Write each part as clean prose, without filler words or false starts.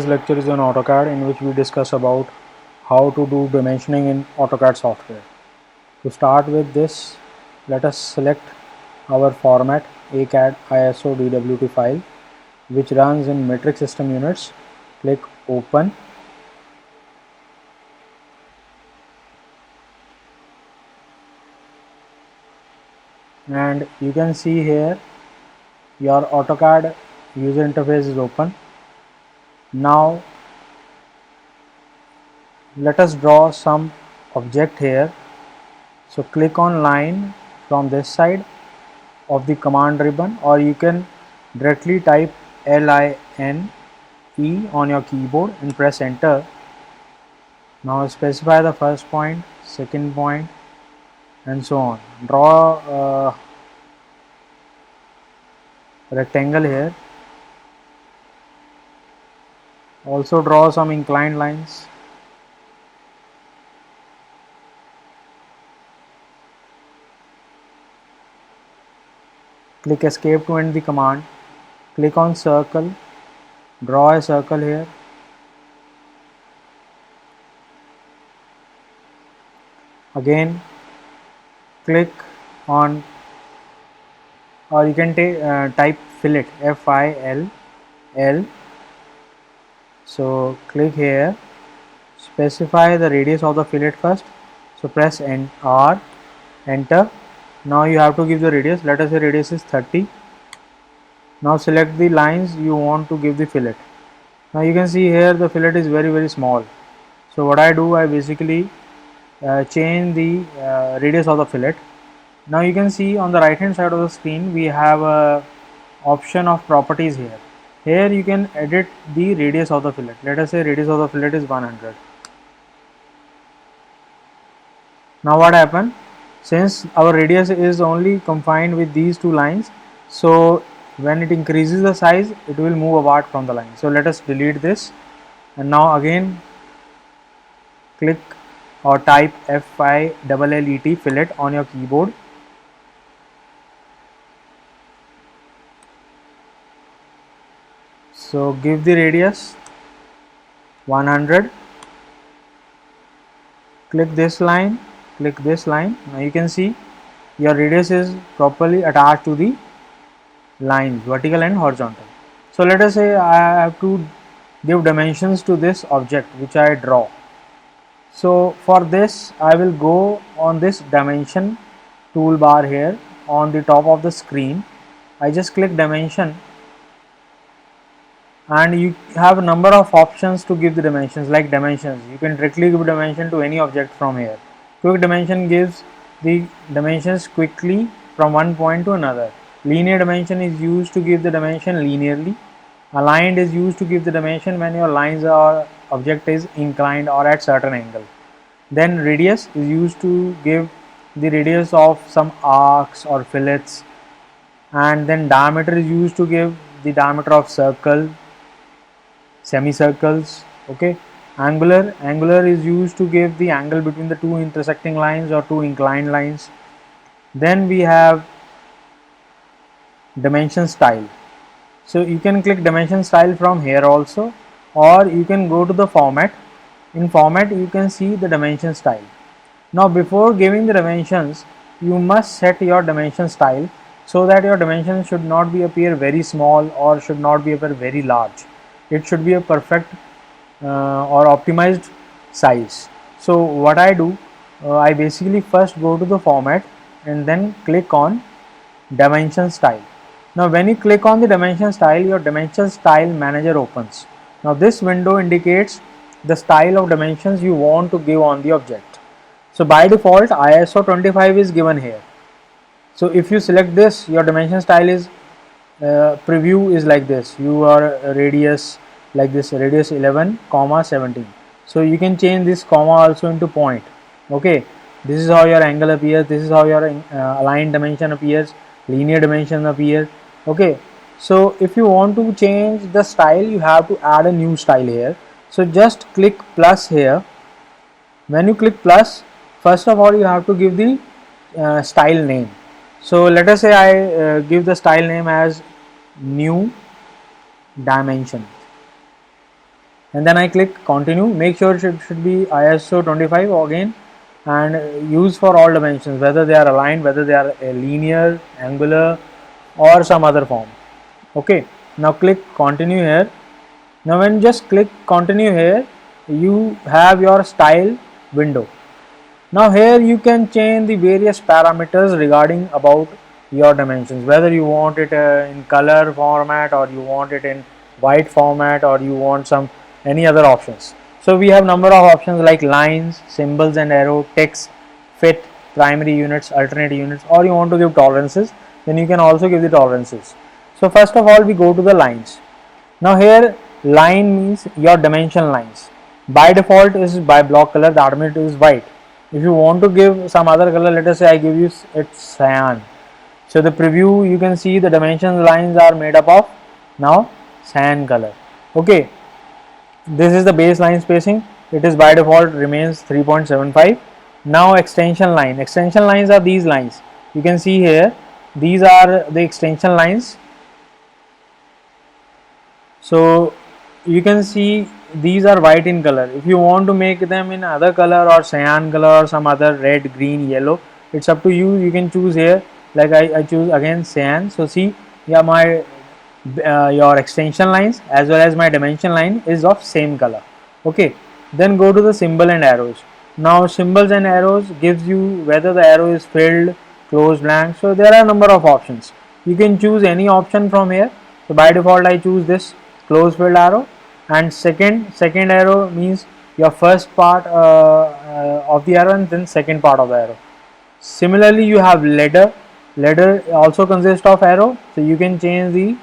This lecture is on AutoCAD, in which we discuss about how to do dimensioning in AutoCAD software. To start with this, let us select our format ACAD ISO DWT file, which runs in metric system units. Click open. And you can see here your AutoCAD user interface is open. Now let us draw some object here. So click on line from this side of the command ribbon, or you can directly type LINE on your keyboard and press enter. Now specify the first point, second point, and so on. Draw a rectangle here. Also draw some inclined lines. Click escape to end the command. Click on circle. Draw a circle here. Again click on, or you can type fillet, FILL. So click here, specify the radius of the fillet first. So press R, enter. Now you have to give the radius. Let us say radius is 30. Now select the lines you want to give the fillet. Now you can see here the fillet is very small. So what I do, I basically change the radius of the fillet. Now you can see on the right hand side of the screen we have a option of properties here. Here you can edit the radius of the fillet. Let us say radius of the fillet is 100. Now what happened, since our radius is only confined with these two lines, so when it increases the size it will move apart from the line. So let us delete this, and now again click or type FILLET fillet on your keyboard. So give the radius 100, click this line, click this line. Now you can see your radius is properly attached to the lines, vertical and horizontal. So let us say I have to give dimensions to this object which I draw. So for this I will go on this dimension toolbar here on the top of the screen. I just click dimension, and you have a number of options to give the dimensions. Like dimensions, you can directly give dimension to any object from here. Quick dimension gives the dimensions quickly from one point to another. Linear dimension is used to give the dimension linearly. Aligned is used to give the dimension when your lines or object is inclined or at certain angle. Then radius is used to give the radius of some arcs or fillets, and then diameter is used to give the diameter of circle, semicircles. Okay, angular is used to give the angle between the two intersecting lines or two inclined lines. Then we have dimension style. So you can click dimension style from here also, or you can go to the format. In format you can see the dimension style. Now before giving the dimensions, you must set your dimension style so that your dimension should not be appear very small or should not be appear very large. It should be a perfect or optimized size. So what I do, I basically first go to the format and then click on dimension style. Now when you click on the dimension style, your dimension style manager opens. Now this window indicates the style of dimensions you want to give on the object. So by default ISO 25 is given here. So if you select this, your dimension style is preview is like this. Your radius like this, radius 11 comma 17. So you can change this comma also into point. Okay, this is how your angle appears, this is how your aligned dimension appears, linear dimension appears. Okay, so if you want to change the style, you have to add a new style here. So just click plus here. When you click plus, first of all you have to give the style name. So let us say I give the style name as new dimension. and then I click continue. Make sure it should be ISO 25 again, and use for all dimensions, whether they are aligned, whether they are a linear, angular, or some other form. Okay, now click continue here. Now when just click continue here, you have your style window. Now here you can change the various parameters regarding about your dimensions, whether you want it in color format, or you want it in white format, or you want some any other options. So we have number of options like lines, symbols and arrow, text, fit, primary units, alternate units, or you want to give tolerances, then you can also give the tolerances. So first of all we go to the lines. Now here line means your dimension lines. By default is by block color, that means it is white. If you want to give some other color, let us say I give you it's cyan. So the preview, you can see the dimension lines are made up of now cyan color. Okay, this is the baseline spacing. It is by default remains 3.75. Now extension lines are these lines. You can see here, these are the extension lines. So you can see these are white in color. If you want to make them in other color or cyan color or some other red, green, yellow, it's up to you. You can choose here, like I choose again cyan. So see, yeah, my your extension lines as well as my dimension line is of same color. Okay, then go to the symbol and arrows. Now symbols and arrows gives you whether the arrow is filled, closed, blank. So there are a number of options. You can choose any option from here. So by default I choose this closed filled arrow, and second arrow means your first part of the arrow and then second part of the arrow. Similarly you have ladder also consists of arrow, so you can change the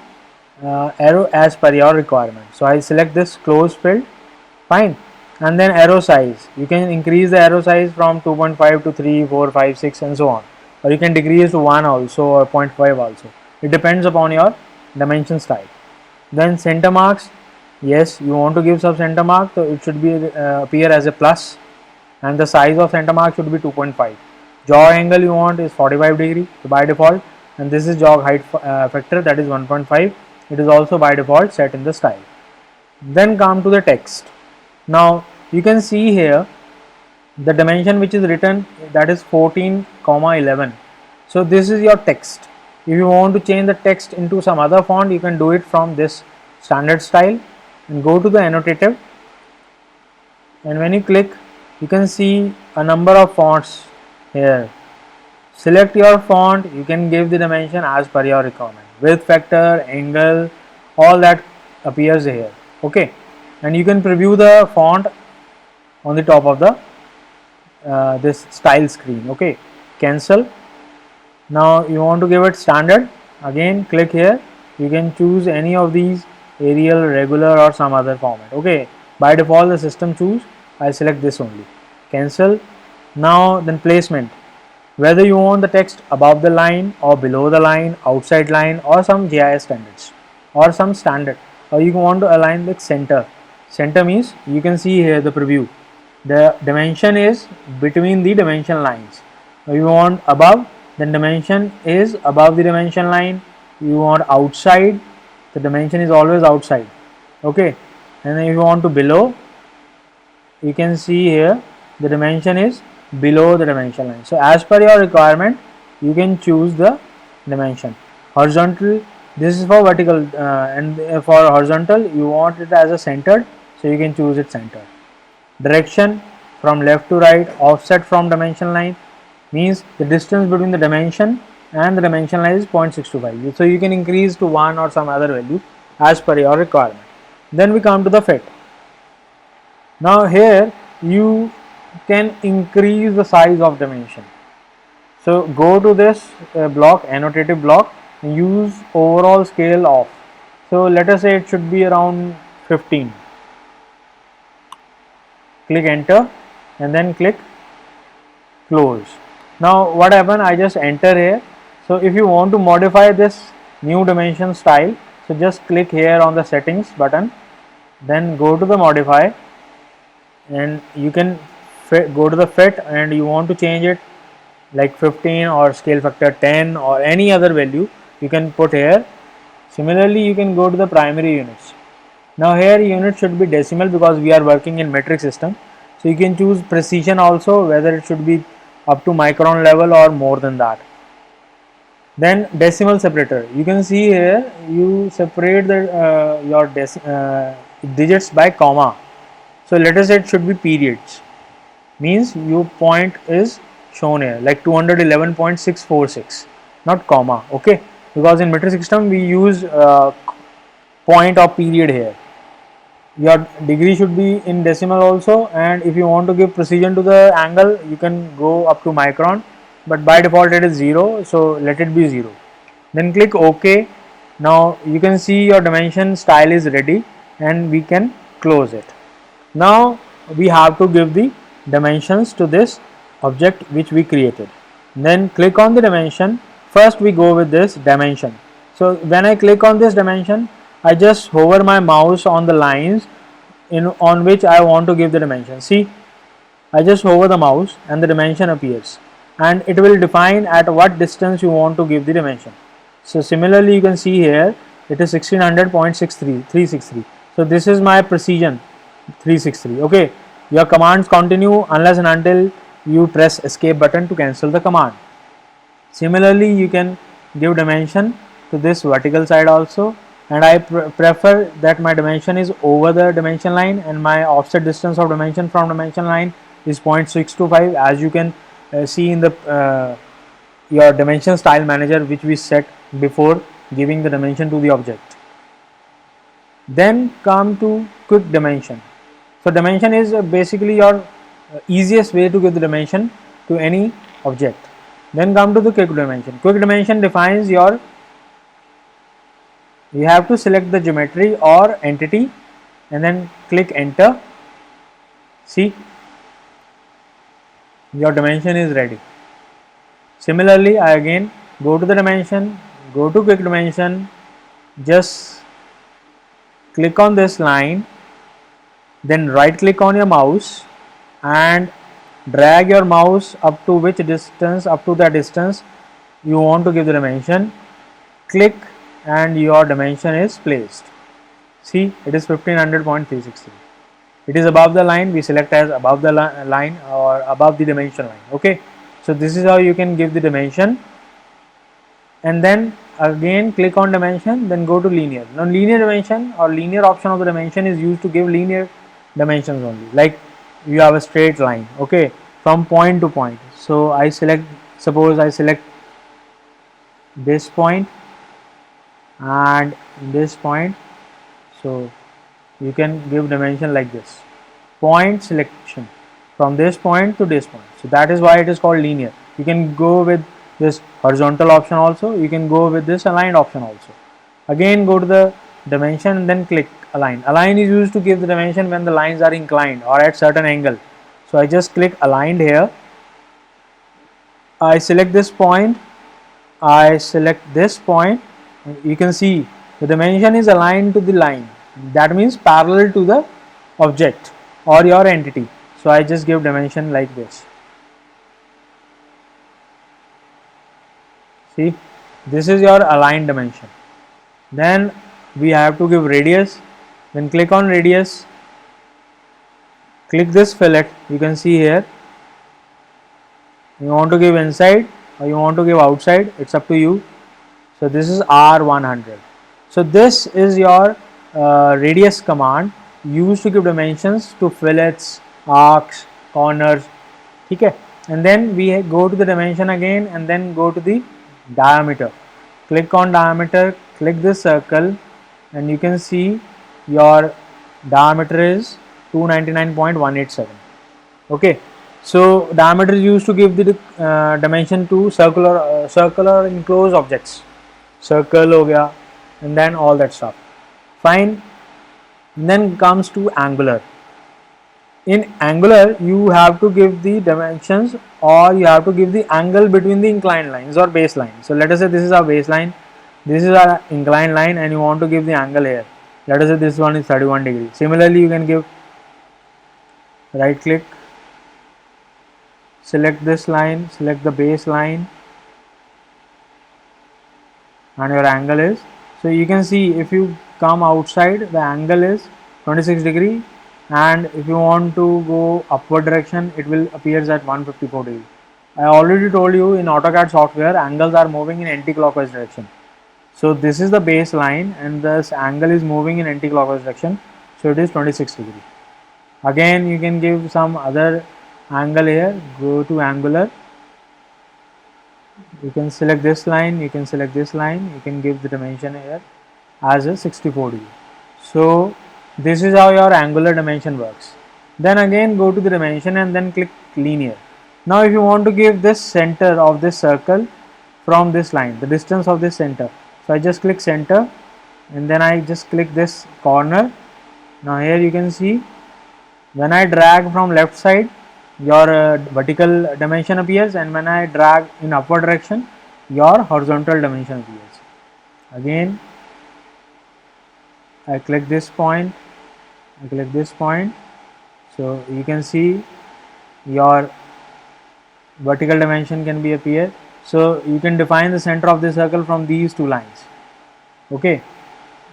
arrow as per your requirement. So I select this closed filled, fine, and then arrow size, you can increase the arrow size from 2.5 to 3, 4, 5, 6 and so on, or you can decrease to 1 also or 0.5 also. It depends upon your dimension style. Then center marks, yes, you want to give some center mark, so it should be appear as a plus, and the size of center mark should be 2.5. Jog angle you want is 45 degree, so by default, and this is jog height factor, that is 1.5. It is also by default set in the style. Then come to the text. Now you can see here the dimension which is written, that is 14,11. So this is your text. If you want to change the text into some other font, you can do it from this standard style and go to the annotative, and when you click you can see a number of fonts here. Select your font, you can give the dimension as per your requirement, width factor, angle, all that appears here. Okay, and you can preview the font on the top of the this style screen. Okay, cancel. Now you want to give it standard, again click here, you can choose any of these, Arial, regular or some other format. Okay, by default the system choose, I select this only, cancel. Now then placement, whether you want the text above the line or below the line, outside line, or some GIS standards or some standard, or you want to align with center. Center means you can see here the preview, the dimension is between the dimension lines. If you want above, then dimension is above the dimension line. You want outside, the dimension is always outside. Okay, and if you want to below, you can see here the dimension is below the dimension line. So as per your requirement you can choose the dimension. Horizontal, this is for vertical, and for horizontal you want it as a centered, so you can choose it centered. Direction from left to right, offset from dimension line means the distance between the dimension and the dimension line is 0.625, so you can increase to 1 or some other value as per your requirement. Then we come to the fit. Now here you can increase the size of dimension. So go to this block, annotative block, and use overall scale off. So let us say it should be around 15. Click enter and then click close. Now what happened, I just enter here. So if you want to modify this new dimension style, so just click here on the settings button, then go to the modify, and you can go to the fit, and you want to change it like 15 or scale factor 10 or any other value you can put here. Similarly you can go to the primary units. Now here unit should be decimal because we are working in metric system. So you can choose precision also, whether it should be up to micron level or more than that. Then decimal separator, you can see here you separate the your digits by comma. So let us say it should be periods, means your point is shown here like 211.646, not comma. Okay, because in metric system we use point or period here. Your degree should be in decimal also, and if you want to give precision to the angle you can go up to micron, but by default it is 0, so let it be 0. Then click OK. Now you can see your dimension style is ready and we can close it. Now we have to give the dimensions to this object which we created. Then click on the dimension. First we go with this dimension. So when I click on this dimension, I just hover my mouse on the lines on which I want to give the dimension. See, I just hover the mouse and the dimension appears, and it will define at what distance you want to give the dimension. So similarly you can see here it is 1600.63. So this is my precision 363. Okay, your commands continue unless and until you press escape button to cancel the command. Similarly you can give dimension to this vertical side also, and I prefer that my dimension is over the dimension line and my offset distance of dimension from dimension line is 0.625, as you can see in the your dimension style manager which we set before giving the dimension to the object. Then come to quick dimension. So dimension is basically your easiest way to give the dimension to any object. Then come to the quick dimension. Quick dimension defines your, you have to select the geometry or entity and then click enter. See, your dimension is ready. Similarly, I again go to the dimension, go to quick dimension, just click on this line, then right click on your mouse and drag your mouse up to which distance, up to that distance you want to give the dimension. Click and your dimension is placed. See, it is 1500.363. It is above the line, we select as above the line or above the dimension line. Okay, so this is how you can give the dimension. And then again click on dimension, then go to linear. Now linear dimension or linear option of the dimension is used to give linear dimensions only, like you have a straight line, okay, from point to point. So I select, suppose I select this point and this point, so you can give dimension like this, point selection from this point to this point. So that is why it is called linear. You can go with this horizontal option also, you can go with this aligned option also. Again go to the dimension and then click align. Align is used to give the dimension when the lines are inclined or at certain angle. So I just click aligned here, I select this point, I select this point, you can see the dimension is aligned to the line, that means parallel to the object or your entity. So I just give dimension like this. See, this is your aligned dimension. Then we have to give radius, then click on radius, click this fillet, you can see here you want to give inside or you want to give outside, it's up to you. So this is R100. So this is your radius command used to give dimensions to fillets, arcs, corners. Okay, and then we go to the dimension again and then go to the diameter. Click on diameter, click this circle and you can see your diameter is 299.187. Okay, so diameter is used to give the dimension to circular enclosed objects, circle ho gaya, and then all that stuff. Fine. And then comes to angular. In angular you have to give the dimensions or you have to give the angle between the inclined lines or baseline. So let us say this is our baseline, this is our inclined line and you want to give the angle here. Let us say this one is 31 degrees. Similarly you can give, right click, select this line, select the baseline and your angle is, so you can see if you come outside, the angle is 26 degree, and if you want to go upward direction, it will appears at 154 degree. I already told you in AutoCAD software, angles are moving in anti-clockwise direction. So this is the baseline, and this angle is moving in anti-clockwise direction. So it is 26 degree. Again, you can give some other angle here. Go to angular. You can select this line. You can select this line. You can give the dimension here as a 64 degree. So this is how your angular dimension works. Then again go to the dimension and then click linear. Now if you want to give this center of this circle from this line, the distance of this center, so I just click center and then I just click this corner. Now here you can see when I drag from left side, your vertical dimension appears, and when I drag in upward direction, your horizontal dimension appears. Again I click this point, I click this point, so you can see your vertical dimension can be appear. So you can define the center of the circle from these two lines. Okay,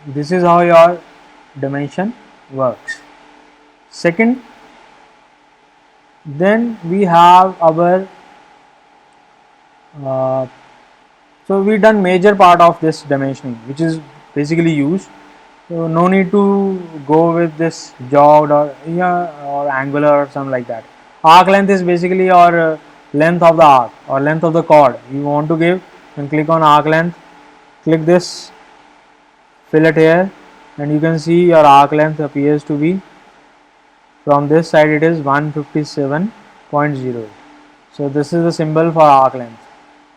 this is how your dimension works. Second, then we have our so we done major part of this dimensioning, which is basically used. So no need to go with this jogged or angular or something like that. Arc length is basically your length of the arc or length of the chord you want to give, and click on arc length. Click this fillet here, and you can see your arc length appears to be from this side it is 157.0. So this is the symbol for arc length.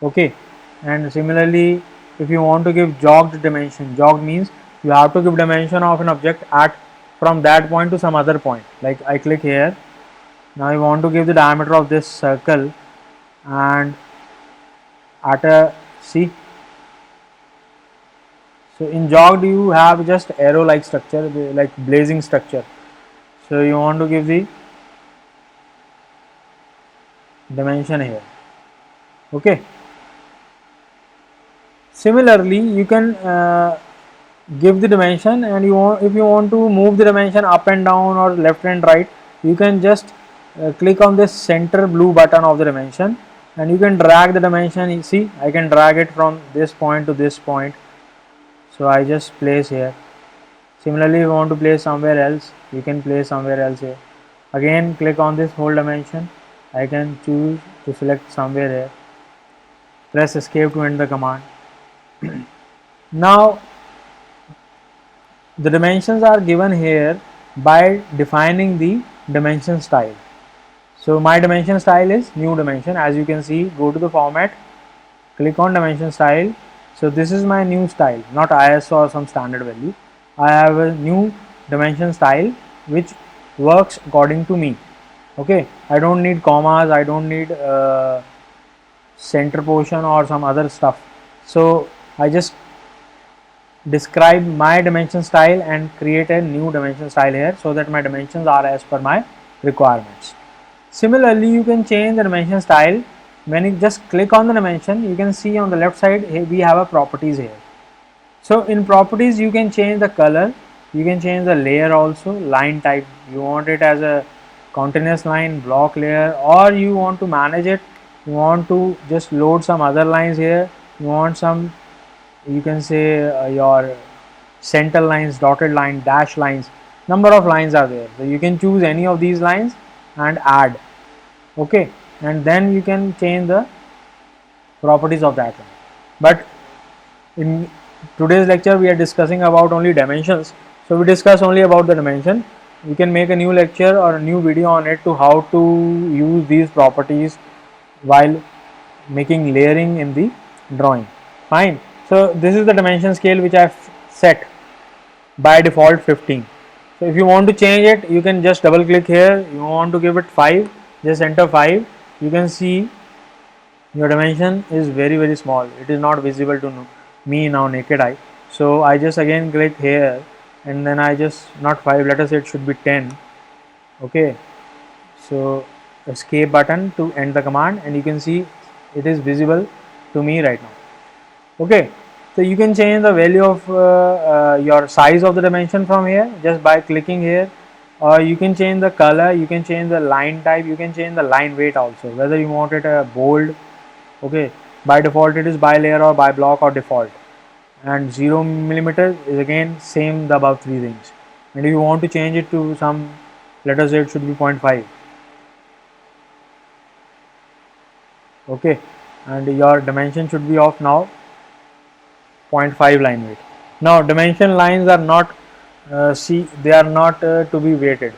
Okay, and similarly if you want to give jogged dimension, jogged means you have to give dimension of an object at from that point to some other point. Like I click here, now I want to give the diameter of this circle, and at a see, so in jogged you have just arrow like structure, like blazing structure. So you want to give the dimension here. Okay, similarly you can give the dimension, and if you want to move the dimension up and down or left and right, you can just click on this center blue button of the dimension, and you can drag the dimension. You see, I can drag it from this point to this point, so I just place here. Similarly, if you want to place somewhere else, you can place somewhere else here. Again click on this whole dimension, I can choose to select somewhere here, press escape to end the command. Now the dimensions are given here by defining the dimension style. So my dimension style is new dimension. As you can see, go to the format, click on dimension style. So this is my new style, not ISO or some standard value. I have a new dimension style which works according to me. Okay, I don't need commas, I don't need center portion or some other stuff. So I just describe my dimension style and create a new dimension style here, so that my dimensions are as per my requirements. Similarly, you can change the dimension style. When you just click on the dimension, you can see on the left side we have a properties here. So in properties you can change the color, you can change the layer also, line type, you want it as a continuous line, block layer, or you want to manage it, you want to just load some other lines here, you want some, you can say your center lines, dotted line, dash lines, number of lines are there. So you can choose any of these lines and add. Okay, and then you can change the properties of that line. But in today's lecture we are discussing about only dimensions, so we discuss only about the dimension. We can make a new lecture or a new video on it to how to use these properties while making layering in the drawing. Fine. So this is the dimension scale which I have set by default 15. So if you want to change it, you can just double click here. You want to give it 5, just enter 5. You can see your dimension is very small. It is not visible to me now naked eye. So I just again click here, and then I just not 5, let us say it should be 10. Okay, so escape button to end the command, and you can see it is visible to me right now. Okay, So you can change the value of your size of the dimension from here just by clicking here, or you can change the color, you can change the line type, you can change the line weight also, whether you want it a bold. Okay, by default it is by layer or by block or default, and 0 millimeter is again same the above three things. And if you want to change it to some, let us say it should be 0.5. Okay, and your dimension should be of now 0.5 line weight. Now dimension lines are not they are not to be weighted.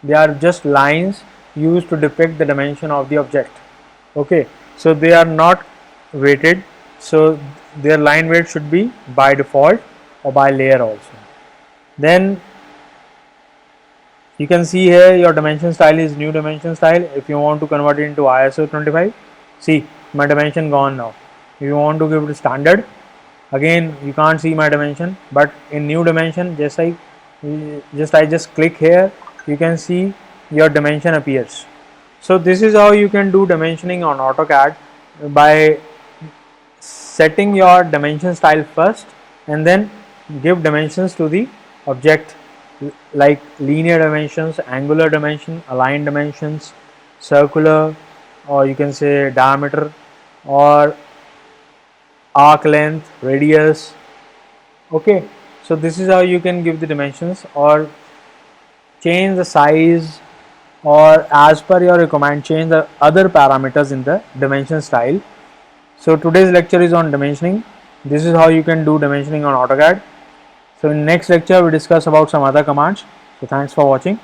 They are just lines used to depict the dimension of the object. Okay, so they are not weighted, so their line weight should be by default or by layer also. Then you can see here your dimension style is new dimension style. If you want to convert it into ISO 25, see my dimension gone now. If you want to give it standard, again you can't see my dimension, but in new dimension I just click here, you can see your dimension appears. So this is how you can do dimensioning on AutoCAD, by setting your dimension style first and then give dimensions to the object, like linear dimensions, angular dimension, aligned dimensions, circular, or you can say diameter, or arc length, radius. Okay, so this is how you can give the dimensions or change the size, or as per your requirement change the other parameters in the dimension style. So today's lecture is on dimensioning. This is how you can do dimensioning on AutoCAD. So in next lecture we discuss about some other commands. So thanks for watching.